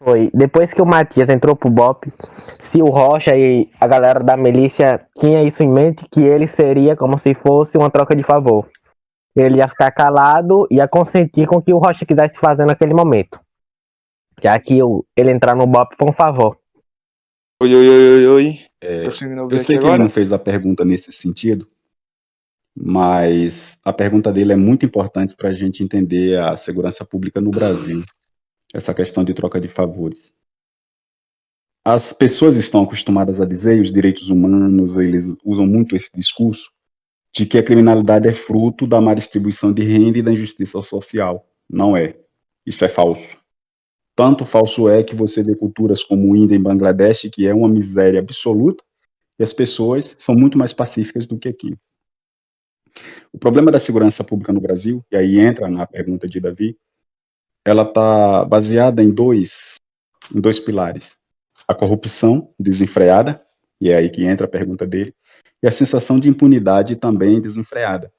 Foi depois que o Matias entrou pro BOP, se o Rocha e a galera da milícia tinha isso em mente, que ele seria como se fosse uma troca de favor. Ele ia ficar calado e ia consentir com o que o Rocha quisesse fazer naquele momento. Já que ele entrar no BOP foi um favor. Oi, oi, oi, oi, oi. Tá conseguindo ouvir Eu aqui sei que ele agora? não fez a pergunta nesse sentido, mas a pergunta dele é muito importante para a gente entender a segurança pública no Brasil, essa questão de troca de favores. As pessoas estão acostumadas a dizer, e os direitos humanos, eles usam muito esse discurso, de que a criminalidade é fruto da má distribuição de renda e da injustiça social. Não é. Isso é falso. Tanto falso é que você vê culturas como o Índia em Bangladesh, que é uma miséria absoluta, e as pessoas são muito mais pacíficas do que aqui. O problema da segurança pública no Brasil, e aí entra na pergunta de Davi, ela está baseada em dois pilares. A corrupção desenfreada, e é aí que entra a pergunta dele, e a sensação de impunidade também desenfreada,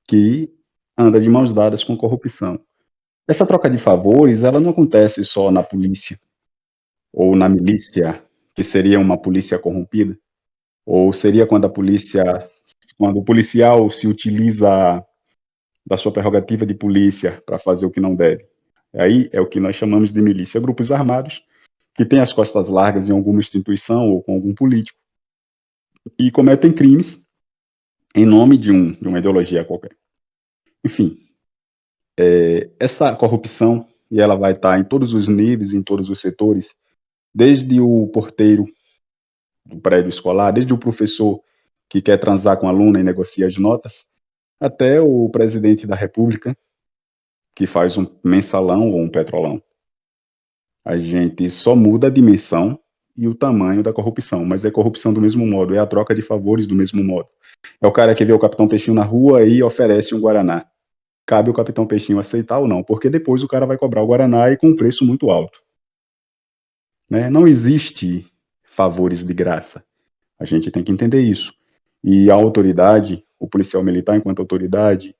que anda de mãos dadas com corrupção. Essa troca de favores, ela não acontece só na polícia, ou na milícia, que seria uma polícia corrompida, ou seria quando o policial se utiliza da sua prerrogativa de polícia para fazer o que não deve. Aí é o que nós chamamos de milícia, grupos armados que têm as costas largas em alguma instituição ou com algum político e cometem crimes em nome de uma ideologia qualquer. Enfim, essa corrupção, e ela vai estar em todos os níveis, em todos os setores, desde o porteiro do prédio escolar, desde o professor que quer transar com a aluna e negocia as notas, até o presidente da República, que faz um mensalão ou um petrolão. A gente só muda a dimensão e o tamanho da corrupção, mas é corrupção do mesmo modo, é a troca de favores do mesmo modo. É o cara que vê o Capitão Peixinho na rua e oferece um Guaraná. Cabe o Capitão Peixinho aceitar ou não, porque depois o cara vai cobrar o Guaraná e com um preço muito alto. Né? Não existe favores de graça. A gente tem que entender isso. E a autoridade, o policial militar enquanto autoridade,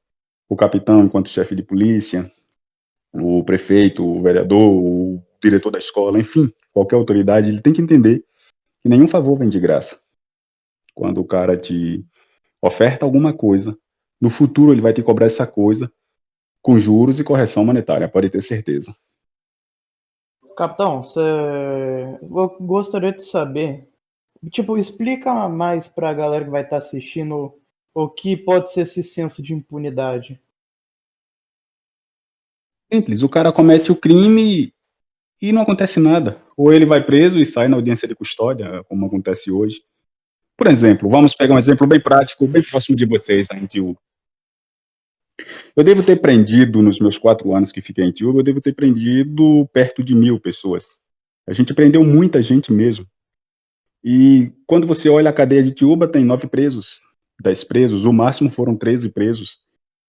o capitão enquanto chefe de polícia, o prefeito, o vereador, o diretor da escola, enfim, qualquer autoridade, ele tem que entender que nenhum favor vem de graça. Quando o cara te oferta alguma coisa, no futuro ele vai te cobrar essa coisa com juros e correção monetária, pode ter certeza. Capitão, eu gostaria de saber, explica mais para a galera que vai estar assistindo o que pode ser esse senso de impunidade. Simples, o cara comete o crime e não acontece nada. Ou ele vai preso e sai na audiência de custódia, como acontece hoje. Por exemplo, vamos pegar um exemplo bem prático, bem próximo de vocês, aí em Itiúba. Eu devo ter prendido, nos meus 4 anos que fiquei em Itiúba, eu devo ter prendido perto de 1.000 pessoas. A gente prendeu muita gente mesmo. E quando você olha a cadeia de Itiúba, tem 9 presos, 10 presos, o máximo foram 13 presos.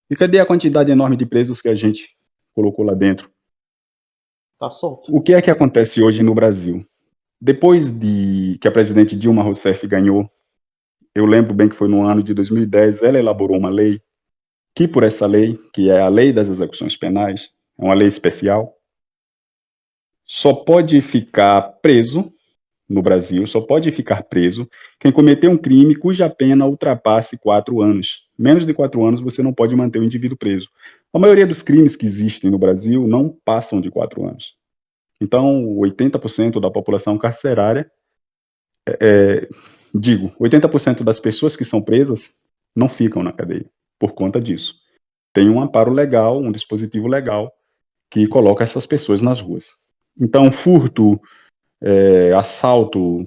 E cadê a quantidade enorme de presos que a gente colocou lá dentro? Tá solto. O que é que acontece hoje no Brasil? Depois de que a presidente Dilma Rousseff ganhou, eu lembro bem que foi no ano de 2010, ela elaborou uma lei, que por essa lei, que é a Lei das Execuções Penais, é uma lei especial, só pode ficar preso, no Brasil, só pode ficar preso quem cometeu um crime cuja pena ultrapasse 4 anos. Menos de 4 anos você não pode manter o indivíduo preso. A maioria dos crimes que existem no Brasil não passam de 4 anos. Então, 80% da população carcerária, 80% das pessoas que são presas não ficam na cadeia por conta disso. Tem um amparo legal, um dispositivo legal que coloca essas pessoas nas ruas. Então, furto, assalto,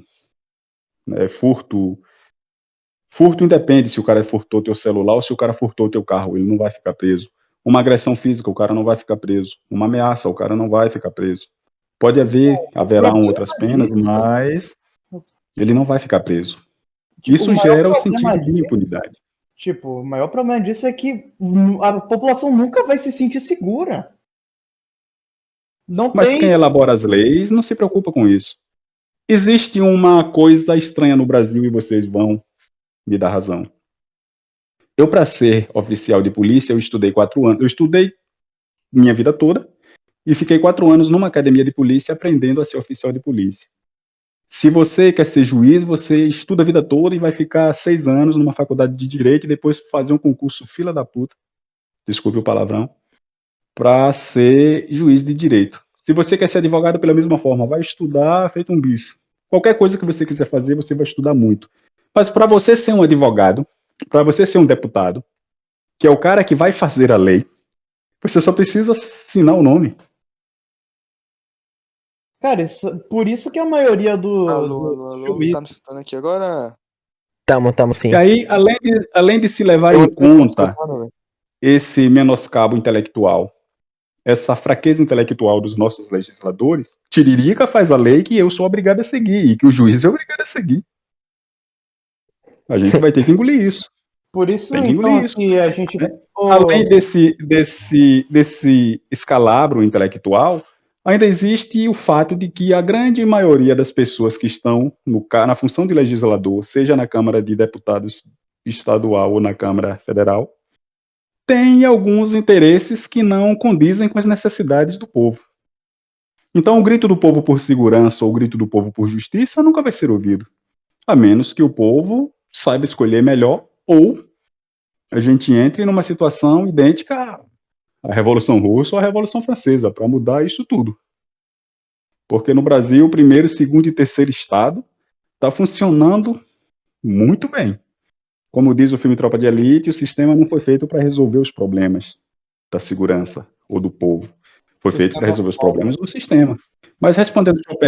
furto independe se o cara furtou teu celular ou se o cara furtou teu carro, ele não vai ficar preso. Uma agressão física, o cara não vai ficar preso. Uma ameaça, o cara não vai ficar preso. Haverão outras penas, mas ele não vai ficar preso. Isso gera o sentido de impunidade. O maior problema disso é que a população nunca vai se sentir segura. Mas quem elabora as leis não se preocupa com isso. Existe uma coisa estranha no Brasil e vocês vão me dar razão. Para ser oficial de polícia, eu estudei 4 anos. Eu estudei minha vida toda e fiquei 4 anos numa academia de polícia aprendendo a ser oficial de polícia. Se você quer ser juiz, você estuda a vida toda e vai ficar 6 anos numa faculdade de direito e depois fazer um concurso fila da puta, desculpe o palavrão, para ser juiz de direito. Se você quer ser advogado pela mesma forma, vai estudar feito um bicho. Qualquer coisa que você quiser fazer, você vai estudar muito. Mas para você ser um advogado, para você ser um deputado, que é o cara que vai fazer a lei, você só precisa assinar o nome. Cara, por isso que a maioria Alô, tá me escutando aqui agora? Tamo sim. E aí, além de se levar em conta esse menoscabo intelectual, essa fraqueza intelectual dos nossos legisladores, Tiririca faz a lei que eu sou obrigado a seguir e que o juiz é obrigado a seguir. A gente vai ter que engolir isso. Por isso, Tem que engolir então, isso. que a gente... Além desse escalabro intelectual, ainda existe o fato de que a grande maioria das pessoas que estão na função de legislador, seja na Câmara de Deputados estadual ou na Câmara Federal, tem alguns interesses que não condizem com as necessidades do povo. Então, o grito do povo por segurança ou o grito do povo por justiça nunca vai ser ouvido, a menos que o povo saiba escolher melhor ou a gente entre numa situação idêntica à Revolução Russa ou à Revolução Francesa, para mudar isso tudo. Porque no Brasil, o primeiro, segundo e terceiro estado está funcionando muito bem. Como diz o filme Tropa de Elite, o sistema não foi feito para resolver os problemas da segurança ou do povo. Foi feito para resolver os problemas do sistema. Mas respondendo sua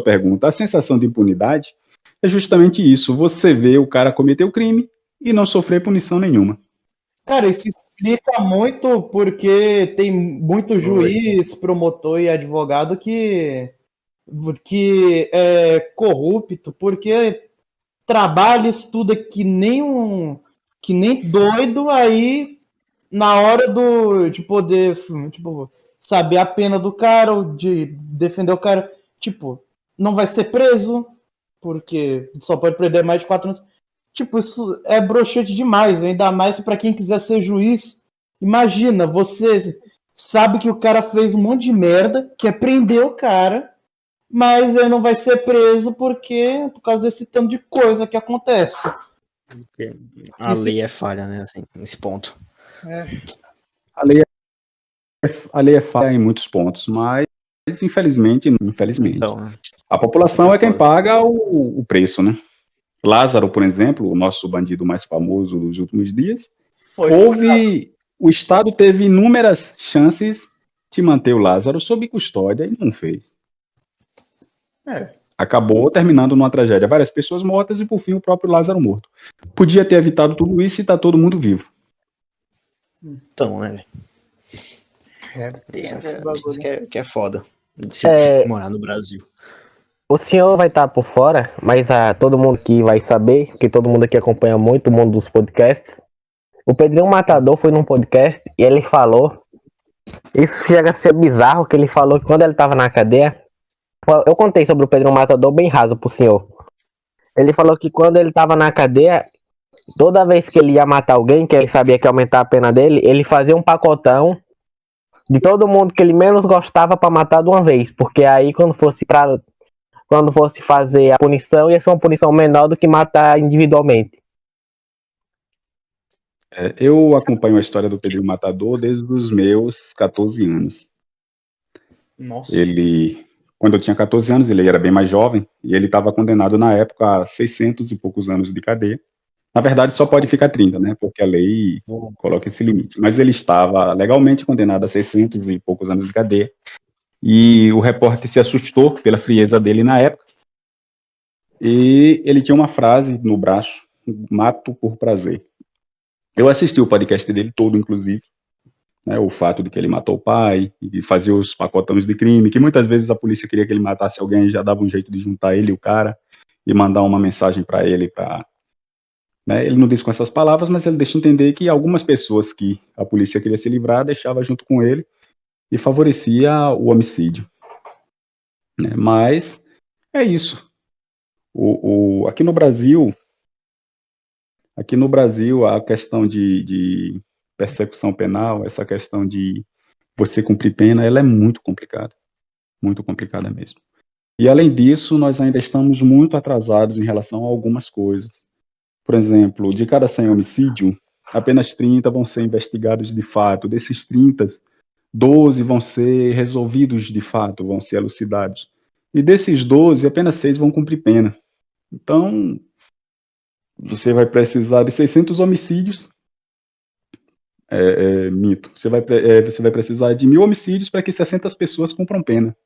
pergunta, a sensação de impunidade é justamente isso. Você vê o cara cometer o crime e não sofrer punição nenhuma. Cara, isso explica muito porque tem muito juiz, promotor e advogado que é corrupto, porque trabalha, estuda que nem doido, aí na hora de poder, tipo, saber a pena do cara, ou de defender o cara, tipo, não vai ser preso, porque só pode prender mais de 4 anos. Tipo, isso é broxante demais, ainda mais para quem quiser ser juiz. Imagina, você sabe que o cara fez um monte de merda, quer prender o cara, mas ele não vai ser preso por causa desse tanto de coisa que acontece. A lei é falha, né, assim, nesse ponto. A lei é falha em muitos pontos, mas infelizmente, Então, a população é quem paga o preço, né? Lázaro, por exemplo, o nosso bandido mais famoso dos últimos dias, o Estado teve inúmeras chances de manter o Lázaro sob custódia e não fez. Acabou terminando numa tragédia. Várias pessoas mortas e, por fim, o próprio Lázaro morto. Podia ter evitado tudo isso e tá todo mundo vivo. Então, né, isso que é foda de se morar no Brasil. O senhor vai estar por fora, mas todo mundo aqui vai saber, porque todo mundo aqui acompanha muito o mundo dos podcasts. O Pedrinho Matador foi num podcast e ele falou, isso chega a ser bizarro, que ele falou que quando ele estava na cadeia, eu contei sobre o Pedrinho Matador bem raso pro senhor. Ele falou que quando ele estava na cadeia, toda vez que ele ia matar alguém, que ele sabia que ia aumentar a pena dele, ele fazia um pacotão de todo mundo que ele menos gostava para matar de uma vez, porque aí quando fosse fazer a punição, ia ser uma punição menor do que matar individualmente. Eu acompanho a história do Pedrinho Matador desde os meus 14 anos. Nossa. Quando eu tinha 14 anos, ele era bem mais jovem, e ele estava condenado na época a 600 e poucos anos de cadeia. Na verdade, só pode ficar 30, né? Porque a lei coloca esse limite. Mas ele estava legalmente condenado a 600 e poucos anos de cadeia. E o repórter se assustou pela frieza dele na época. E ele tinha uma frase no braço: mato por prazer. Eu assisti o podcast dele todo, inclusive. Né, o fato de que ele matou o pai, e fazia os pacotões de crime, que muitas vezes a polícia queria que ele matasse alguém e já dava um jeito de juntar ele e o cara e mandar uma mensagem para ele. Né, ele não diz com essas palavras, mas ele deixa entender que algumas pessoas que a polícia queria se livrar deixava junto com ele e favorecia o homicídio. Né, mas é isso. Aqui no Brasil, a questão de persecução penal, essa questão de você cumprir pena, ela é muito complicada mesmo. E além disso, nós ainda estamos muito atrasados em relação a algumas coisas. Por exemplo, de cada 100 homicídios, apenas 30 vão ser investigados de fato. Desses 30, 12 vão ser resolvidos de fato, vão ser elucidados. E desses 12, apenas 6 vão cumprir pena. Então, você vai precisar de 600 homicídios. Mito. Você vai precisar de 1.000 homicídios para que 600 pessoas cumpram pena.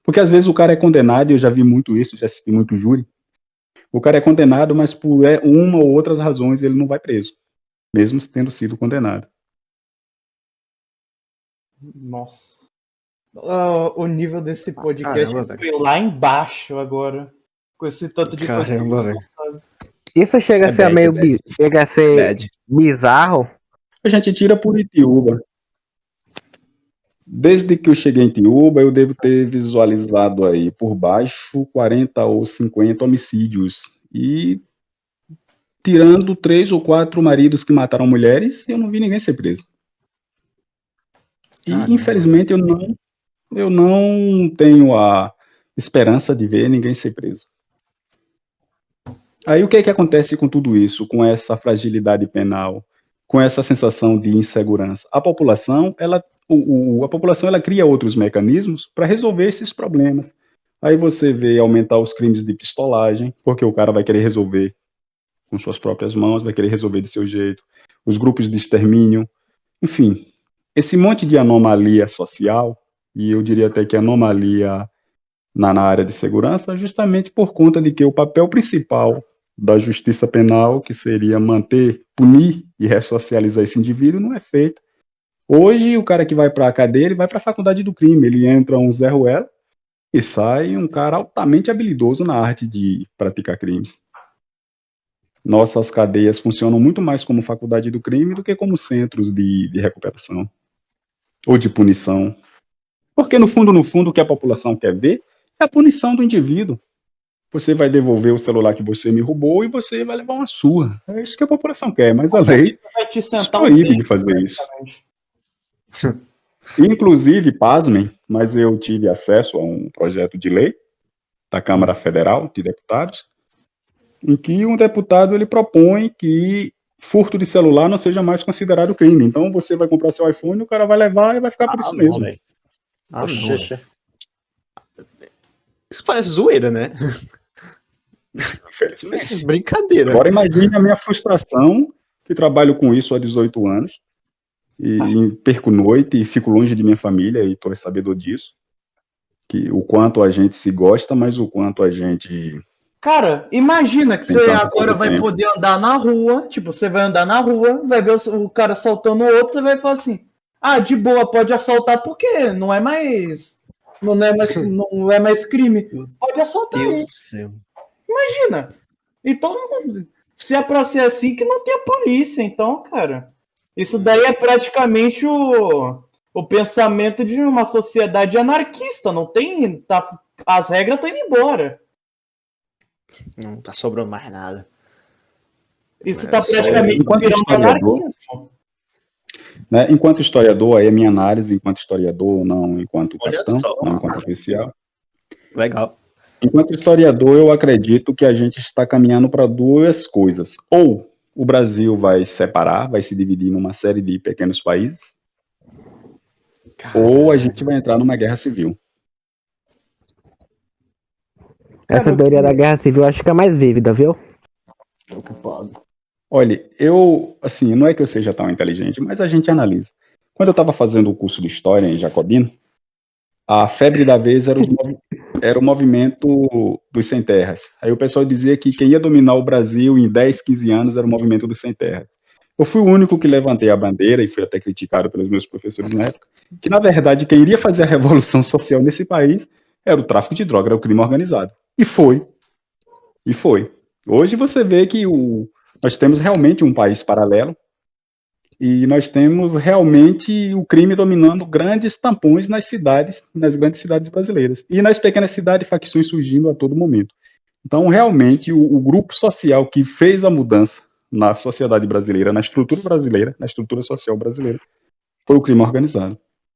Porque às vezes o cara é condenado, e eu já vi muito isso, já assisti muito júri. O cara é condenado, mas por uma ou outras razões ele não vai preso, mesmo tendo sido condenado. Nossa. O nível desse podcast Caramba, foi lá embaixo agora. Com esse tanto de coisa. Caramba, velho. Isso chega a É ser bad, meio bad. chega a ser Bad. bizarro. A gente tira por Itiúba. Desde que eu cheguei em Itiúba, eu devo ter visualizado aí por baixo 40 ou 50 homicídios. E tirando 3 ou 4 maridos que mataram mulheres, eu não vi ninguém ser preso. E Caramba. infelizmente eu não tenho a esperança de ver ninguém ser preso. Aí o que é que acontece com tudo isso, com essa fragilidade penal, com essa sensação de insegurança? A população, ela cria outros mecanismos para resolver esses problemas. Aí você vê aumentar os crimes de pistolagem, porque o cara vai querer resolver com suas próprias mãos, vai querer resolver de seu jeito. Os grupos de extermínio, enfim, esse monte de anomalia social, e eu diria até que anomalia na área de segurança, justamente por conta de que o papel principal da justiça penal, que seria manter, punir e ressocializar esse indivíduo, não é feito. Hoje, o cara que vai para a cadeia, ele vai para a faculdade do crime, ele entra um Zé Ruela e sai um cara altamente habilidoso na arte de praticar crimes. Nossas cadeias funcionam muito mais como faculdade do crime do que como centros de recuperação ou de punição. Porque, no fundo, o que a população quer ver é a punição do indivíduo. Você vai devolver o celular que você me roubou e você vai levar uma surra. É isso que a população quer, mas a lei Vai te nos sentar proíbe de fazer isso. Inclusive, pasmem, mas eu tive acesso a um projeto de lei da Câmara Federal de Deputados, em que um deputado ele propõe que furto de celular não seja mais considerado crime. Então você vai comprar seu iPhone, o cara vai levar e vai ficar por isso mesmo. Velho. Não, Oxe. velho. Isso parece zoeira, né? Infelizmente. Brincadeira. Agora imagine a minha frustração, que trabalho com isso há 18 anos, e perco noite e fico longe de minha família, e tu é sabedor disso, que o quanto a gente se gosta, mas o quanto a gente... Cara, imagina que Tem você tanto agora vai tempo. poder andar na rua, tipo, você vai andar na rua, vai ver o cara assaltando o outro, você vai falar assim, de boa, pode assaltar porque não é mais crime. Pode assaltar Deus aí, do céu. imagina. E todo mundo, se é pra ser assim, que não tem a polícia, então, cara, isso daí é praticamente o pensamento de uma sociedade anarquista, não tem, as regras estão indo embora. Não tá sobrando mais nada. Isso tá praticamente enquanto virando historiador, anarquismo. né, enquanto historiador, aí a minha análise enquanto historiador, não enquanto Olha capitão, só. não enquanto oficial. Legal. Enquanto historiador, eu acredito que a gente está caminhando para duas coisas. Ou o Brasil vai separar, vai se dividir numa série de pequenos países, ou a gente vai entrar numa guerra civil. Essa teoria da guerra civil acho que é mais vívida, viu? Olha, assim, não é que eu seja tão inteligente, mas a gente analisa. Quando eu estava fazendo o curso de História em Jacobino, a febre da vez era o movimento dos sem terras. Aí o pessoal dizia que quem ia dominar o Brasil em 10, 15 anos era o movimento dos sem terras. Eu fui o único que levantei a bandeira, e fui até criticado pelos meus professores na época, que na verdade quem iria fazer a revolução social nesse país era o tráfico de droga, era o crime organizado. E foi. Hoje você vê que nós temos realmente um país paralelo, e nós temos realmente o crime dominando grandes tampões nas grandes cidades brasileiras. E nas pequenas cidades, facções surgindo a todo momento. Então, realmente, o grupo social que fez a mudança na sociedade brasileira, na estrutura social brasileira, foi o crime organizado.